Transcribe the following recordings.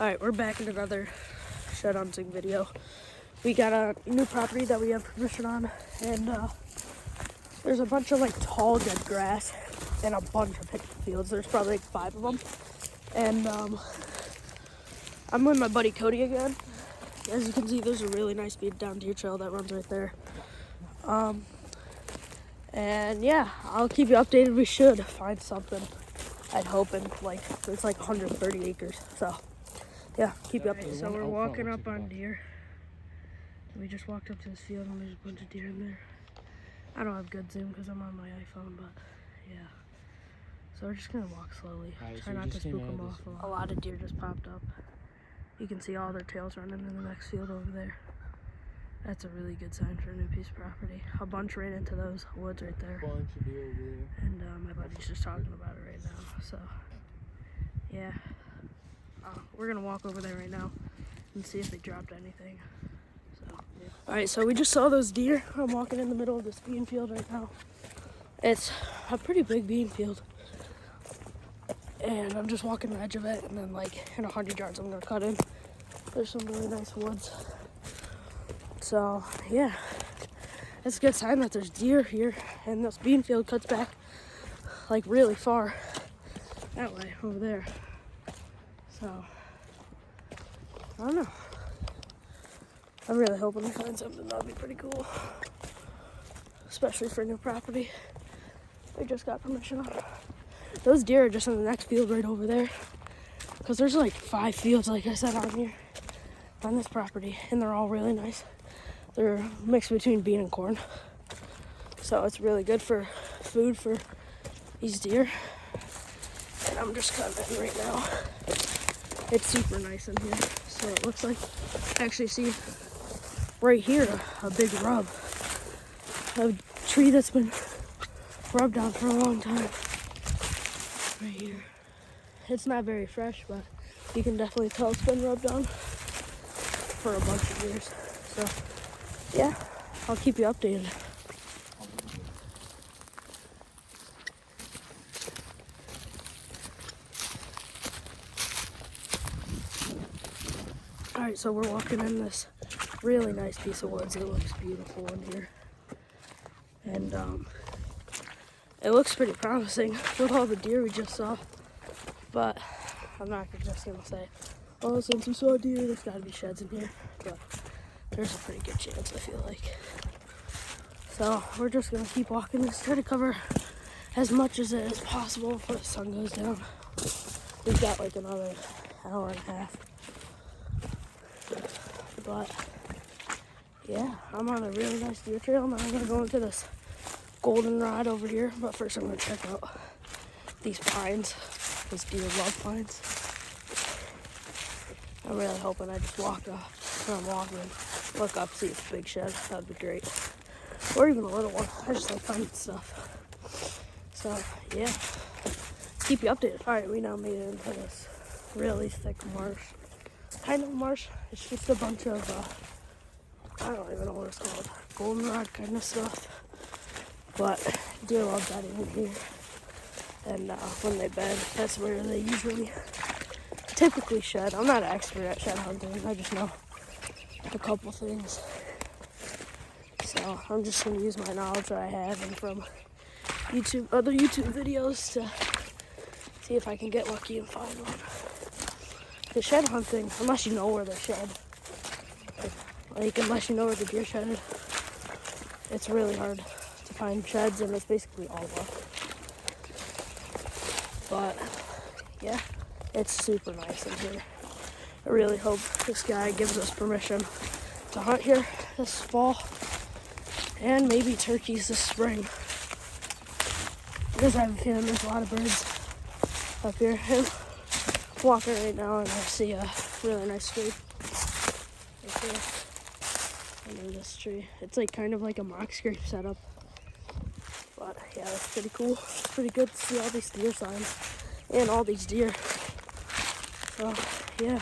Alright, we're back in another shed hunting video. We got a new property that we have permission on, and there's a bunch of like tall dead grass and a bunch of pitch fields. There's probably like 5 of them. And I'm with my buddy Cody again. As you can see, there's a really nice beat down deer trail that runs right there. And yeah, I'll keep you updated. We should find something, I'd hope, and like it's like 130 acres. So yeah, keep you updated. So we're walking up on deer. We just walked up to this field and there's a bunch of deer in there. I don't have good zoom because I'm on my iPhone, but yeah. So we're just gonna walk slowly. Try not to spook them off. A lot of deer just popped up. You can see all their tails running in the next field over there. That's a really good sign for a new piece of property. A bunch ran into those woods right there. Bunch of deer over there. And my buddy's just talking about it right now. So yeah, we're gonna walk over there right now and see if they dropped anything. So yeah. All right, so we just saw those deer. I'm walking in the middle of this bean field right now. It's a pretty big bean field. And I'm just walking the edge of it, and then like in 100 yards I'm gonna cut in. There's some really nice woods. So yeah, it's a good sign that there's deer here, and this bean field cuts back like really far that way over there. So I don't know. I'm really hoping to find something that'll be pretty cool, especially for a new property we just got permission on. Those deer are just in the next field right over there, because there's like 5 fields, like I said, on here on this property, and they're all really nice. They're mixed between bean and corn, so it's really good for food for these deer. And I'm just cutting in right now. It's super nice in here. So it looks like, I actually see right here a big rub, a tree that's been rubbed on for a long time. Right here. It's not very fresh, but you can definitely tell it's been rubbed on for a bunch of years. So yeah, I'll keep you updated. Alright, so we're walking in this really nice piece of woods. It looks beautiful in here. And it looks pretty promising with all the deer we just saw. But I'm not just gonna say, oh, since we saw deer, there's gotta be sheds in here. But there's a pretty good chance, I feel like. So we're just gonna keep walking this, try to cover as much as it is possible before the sun goes down. We've got like another hour and a half. But yeah, I'm on a really nice deer trail. Now I'm gonna go into this goldenrod over here. But first I'm gonna check out these pines. These deer love pines. I'm really hoping I just walk up when I'm walking, look up, see if it's a big shed. That'd be great. Or even a little one. I just like finding stuff. So yeah, keep you updated. Alright, we now made it into this really thick marsh. Kind of marsh. It's just a bunch of I don't even know what it's called. Goldenrod kind of stuff. But deer love bedding in here. And when they bed, that's where they usually typically shed. I'm not an expert at shed hunting. I just know a couple things. So I'm just going to use my knowledge that I have and from other YouTube videos to see if I can get lucky and find one. The shed hunting, unless you know where they're shed, like unless you know where the deer shedded, it's really hard to find sheds, and it's basically all luck. But yeah, it's super nice in here. I really hope this guy gives us permission to hunt here this fall, and maybe turkeys this spring, because I have a feeling there's a lot of birds up here. And walking right now, and I see a really nice tree right there under this tree. It's like kind of like a mock scrape setup. But yeah, that's pretty cool. It's pretty good to see all these deer signs and all these deer. So yeah.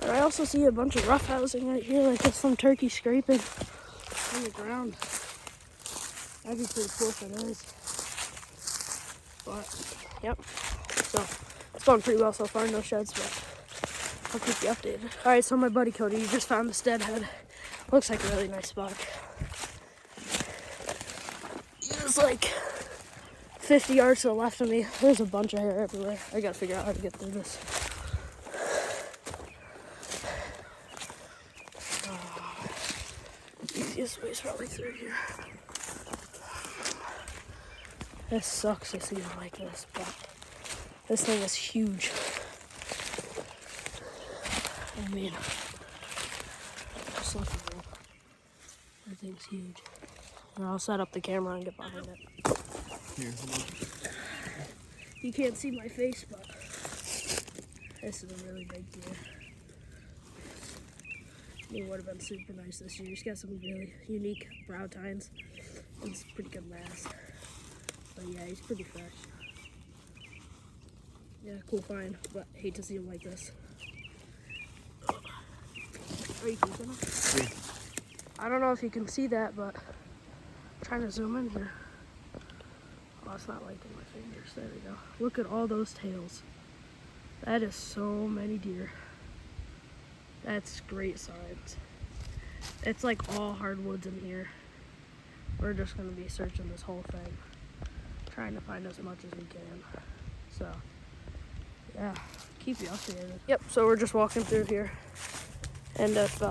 And I also see a bunch of rough housing right here, like there's some turkey scraping on the ground. That'd be pretty cool if it is. But yep. So it's going pretty well so far, no sheds, but I'll keep you updated. All right, so my buddy Cody, you just found this deadhead. Looks like a really nice buck. He was like 50 yards to the left of me. There's a bunch of hair everywhere. I gotta figure out how to get through this. Easiest way is probably through here. This sucks to see him like this, but this thing is huge. I mean, just look at it. That thing's huge. And I'll set up the camera and get behind it. Here, you can't see my face, but this is a really big deer. It would have been super nice this year. He's got some really unique brow tines. It's pretty good mass. But yeah, he's pretty fresh. Yeah, cool find, but hate to see him like this. Are you keeping him? Yeah. I don't know if you can see that, but I'm trying to zoom in here. Oh, it's not liking my fingers. There we go. Look at all those tails. That is so many deer. That's great signs. It's like all hardwoods in here. We're just gonna be searching this whole thing, trying to find as much as we can. So, yeah, keep you updated. Yep, so we're just walking through here. And if,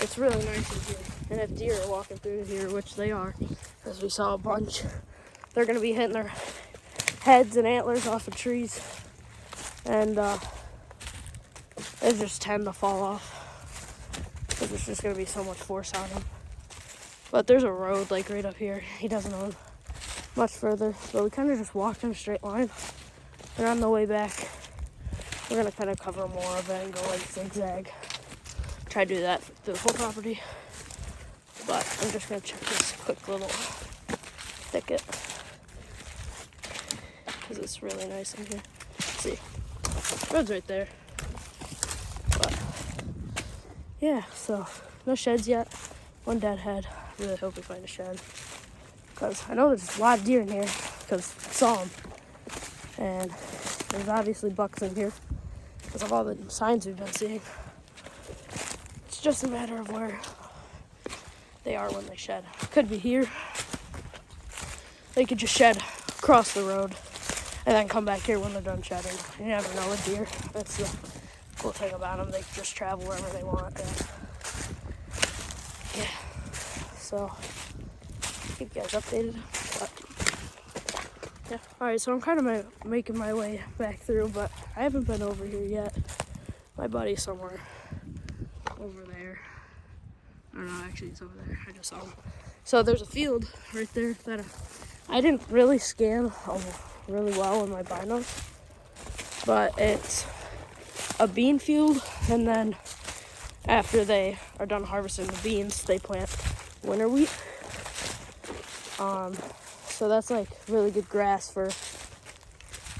it's really nice in here. And if deer are walking through here, which they are, as we saw a bunch, they're gonna be hitting their heads and antlers off of trees. And, they just tend to fall off because there's just going to be so much force on them. But there's a road like right up here. He doesn't own much further, but we kind of just walked in a straight line. And on the way back, we're going to kind of cover more of it and go like zigzag. Try to do that through the whole property. But I'm just going to check this quick little thicket because it's really nice in here. Let's see, road's right there. Yeah, so no sheds yet. One deadhead. Really hope we find a shed. Because I know there's a lot of deer in here because I saw them. And there's obviously bucks in here because of all the signs we've been seeing. It's just a matter of where they are when they shed. Could be here. They could just shed across the road and then come back here when they're done shedding. You never know with deer. That's the cool thing about them. They just travel wherever they want. Yeah. So keep you guys updated. But yeah. Alright, so I'm kind of making my way back through, but I haven't been over here yet. My buddy's somewhere over there. I don't know, actually it's over there. I just saw him. So there's a field right there that I didn't really scan really well with my binos, but it's a bean field, and then after they are done harvesting the beans, they plant winter wheat. So that's like really good grass for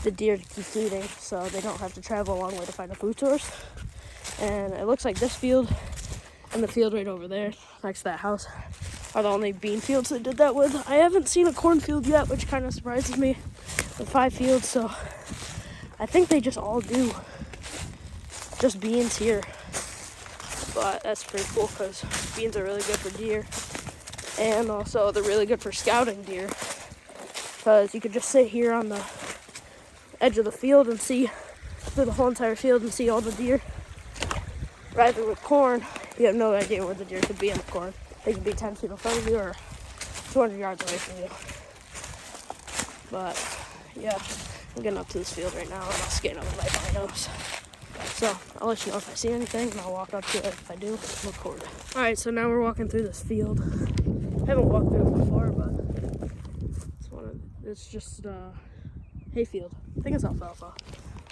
the deer to keep eating, so they don't have to travel a long way to find a food source. And it looks like this field and the field right over there next to that house are the only bean fields they did that with. I haven't seen a cornfield yet, which kind of surprises me. The 5 fields, so I think they just all do just beans here. But that's pretty cool because beans are really good for deer, and also they're really good for scouting deer because you could just sit here on the edge of the field and see through the whole entire field and see all the deer. Rather with corn, you have no idea where the deer could be in the corn. They could be 10 feet in front of you or 200 yards away from you. But yeah, I'm getting up to this field right now and I'll scan it with my binos. So I'll let you know if I see anything and I'll walk up to it. If I do, record. Alright, so now we're walking through this field. I haven't walked through it before, but it's just hayfield. I think it's alfalfa.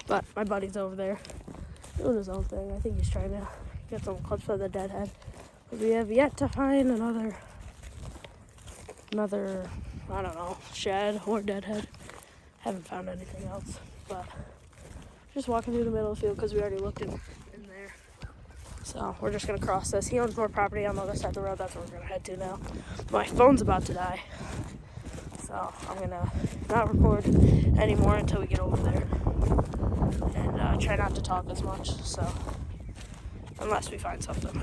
But my buddy's over there doing his own thing. I think he's trying to get some clips of the deadhead. But we have yet to find another, I don't know, shed or deadhead. Haven't found anything else, but just walking through the middle of the field because we already looked in there. So we're just gonna cross this. He owns more property on the other side of the road. That's where we're gonna head to now. My phone's about to die, so I'm gonna not record anymore until we get over there. and try not to talk as much. So unless we find something.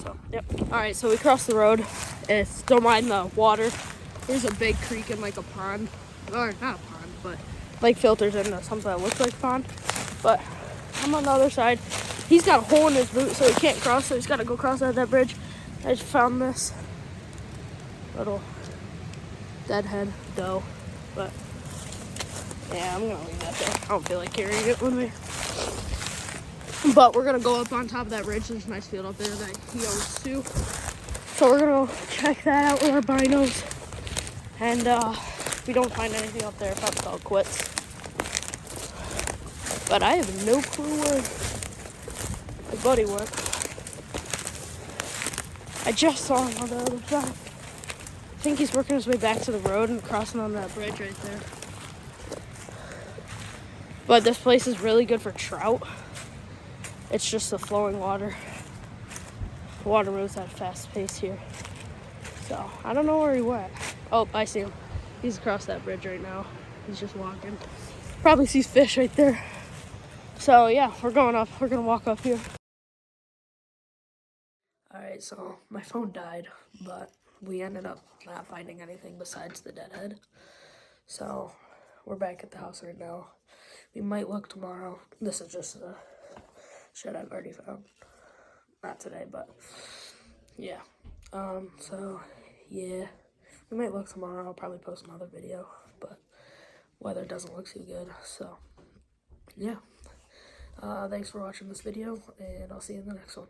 So yep. All right, so we crossed the road. Don't mind the water. There's a big creek and like a pond, or not a pond, but like filters into something that looks like a pond. But I'm on the other side. He's got a hole in his boot, so he can't cross. So he's got to go cross that bridge. I just found this little deadhead doe, but yeah, I'm gonna leave that there. I don't feel like carrying it with me. But we're gonna go up on top of that ridge. There's a nice field up there that he owns too. So we're gonna go check that out with our binos. And if we don't find anything up there, probably call it quits. But I have no clue where my buddy went. I just saw him on the other side. I think he's working his way back to the road and crossing on that bridge right there. But this place is really good for trout. It's just the flowing water. The water moves at a fast pace here. So I don't know where he went. Oh, I see him. He's across that bridge right now. He's just walking. Probably sees fish right there. So yeah, we're going up. We're gonna walk up here. All right, so my phone died, but we ended up not finding anything besides the deadhead. So we're back at the house right now. We might look tomorrow. This is just a shed I've already found. Not today, but yeah. So yeah, we might look tomorrow. I'll probably post another video, but weather doesn't look too good. So yeah. Thanks for watching this video, and I'll see you in the next one.